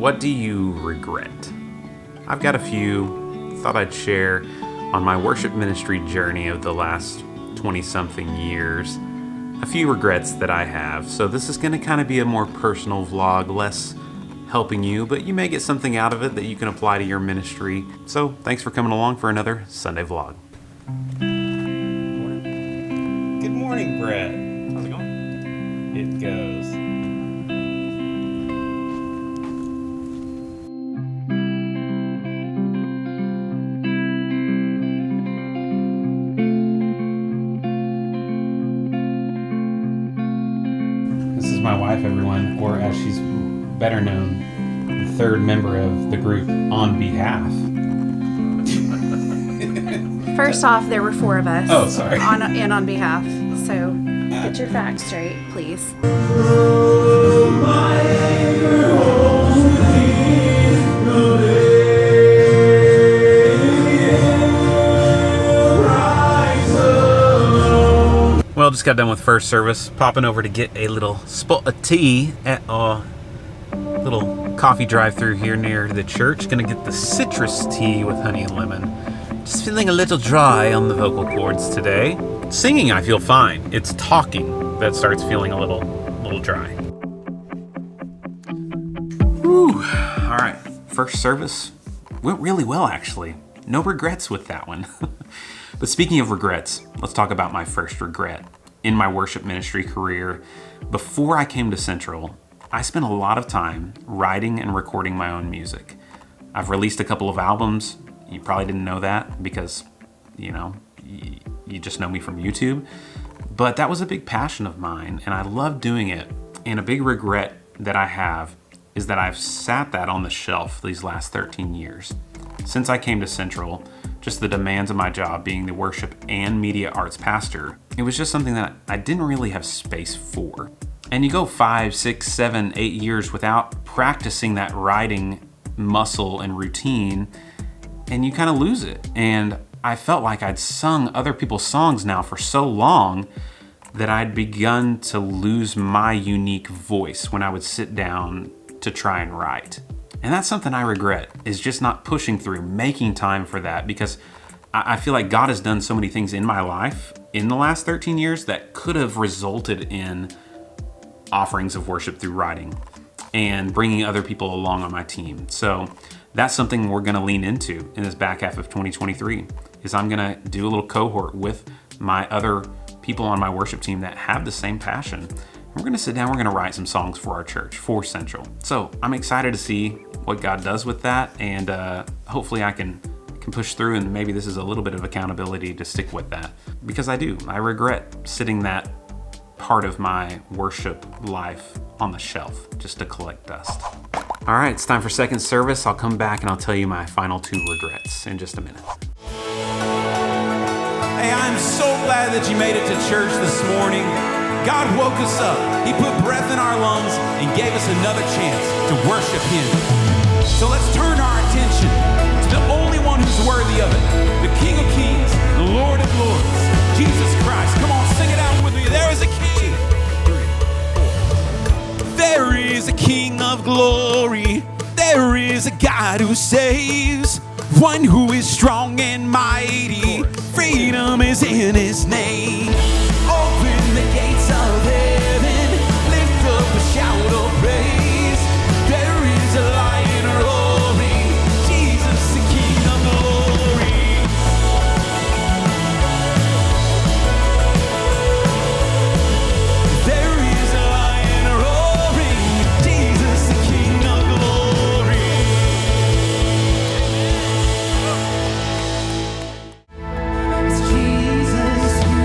What do you regret? I've got a few. Thought I'd share on my worship ministry journey of the last 20-something years. A few regrets that I have. So this is going to kind of be a more personal vlog, less helping you, but you may get something out of it that you can apply to your ministry. So thanks for coming along for another Sunday vlog. Good morning, Brett. How's it going? It goes. This is my wife, everyone, or as she's better known, the third member of the group, On Behalf. First off, there were four of us. Oh, sorry. On behalf. So get your facts straight, please. Well, just got done with first service, popping over to get a little spot of tea at a little coffee drive-through here near the church. Gonna get the citrus tea with honey and lemon. Just feeling a little dry on the vocal cords today. Singing, I feel fine. It's talking that starts feeling a little dry. Whew. All right, first service went really well, actually. No regrets with that one. But speaking of regrets, let's talk about my first regret. In my worship ministry career, before I came to Central, I spent a lot of time writing and recording my own music. I've released a couple of albums. You probably didn't know that because, you just know me from YouTube. But that was a big passion of mine, and I love doing it. And a big regret that I have is that I've sat that on the shelf these last 13 years. Since I came to Central, just the demands of my job being the worship and media arts pastor, it was just something that I didn't really have space for. And you go 5, 6, 7, 8 years without practicing that writing muscle and routine, and you kind of lose it. And I felt like I'd sung other people's songs now for so long that I'd begun to lose my unique voice when I would sit down to try and write. And that's something I regret, is just not pushing through, making time for that, because I feel like God has done so many things in my life in the last 13 years that could have resulted in offerings of worship through writing and bringing other people along on my team. So that's something we're going to lean into in this back half of 2023, is I'm going to do a little cohort with my other people on my worship team that have the same passion. We're going to sit down, we're going to write some songs for our church, for Central. So I'm excited to see what God does with that, and hopefully I can push through, and maybe this is a little bit of accountability to stick with that. Because I regret sitting that part of my worship life on the shelf just to collect dust. All right, it's time for second service. I'll come back and I'll tell you my final two regrets in just a minute. Hey, I'm so glad that you made it to church this morning. God woke us up. He put breath in our lungs and gave us another chance to worship Him. So let's turn our attention to the only one who's worthy of it, the King of Kings, the Lord of Lords, Jesus Christ. Come on, sing it out with me. There is a King. 2, 3, 4. There is a King of glory. There is a God who saves, one who is strong and mighty. Freedom is in His name. Open the gates of heaven, lift up a shout of praise. There is a lion roaring, Jesus the King of glory. There is a lion roaring, Jesus the King of glory. It's Jesus you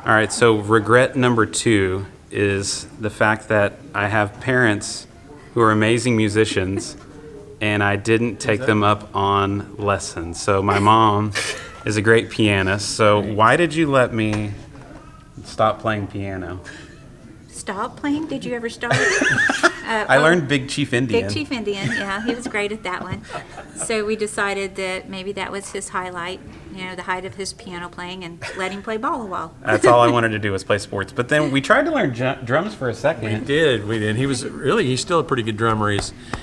All right, so regret number 2 is the fact that I have parents who are amazing musicians and I didn't take them up on lessons. So my mom is a great pianist. So why did you let me stop playing piano? Stop playing? Did you ever start? I learned Big Chief Indian. Big Chief Indian, yeah, he was great at that one. So we decided that maybe that was his highlight, the height of his piano playing, and let him play ball a while. That's all I wanted to do was play sports. But then we tried to learn drums for a We second. did. He's still a pretty good drummer.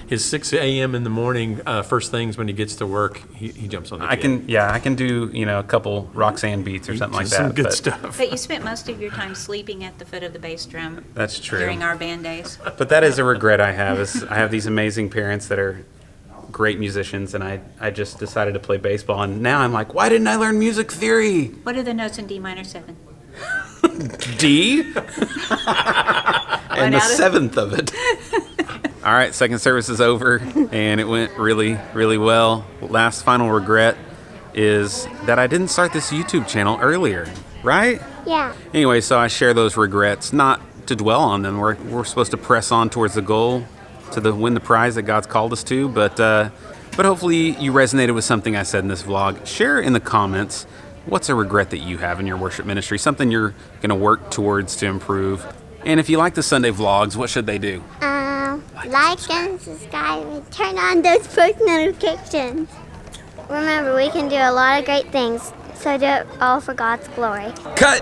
His 6 a.m. in the morning, first things when he gets to work, he jumps on the piano. I can do, a couple Roxanne beats or something like that. Some good but stuff. But you spent most of your time sleeping at the foot of the bass drum That's true. during our band days. But that is a regret I have. Is I have these amazing parents that are great musicians, and I just decided to play baseball. And now I'm like, why didn't I learn music theory? What are the notes in D minor 7? D? and the out of- 7th of it. All right, second service is over, and it went really, really well. Last final regret is that I didn't start this YouTube channel earlier, right? Yeah. Anyway, so I share those regrets, not to dwell on them. We're supposed to press on towards the goal, to win the prize that God's called us to. But hopefully you resonated with something I said in this vlog. Share in the comments what's a regret that you have in your worship ministry, something you're going to work towards to improve. And if you like the Sunday vlogs, what should they do? Like and subscribe and turn on those post notifications. Remember, we can do a lot of great things, so do it all for God's glory. Cut!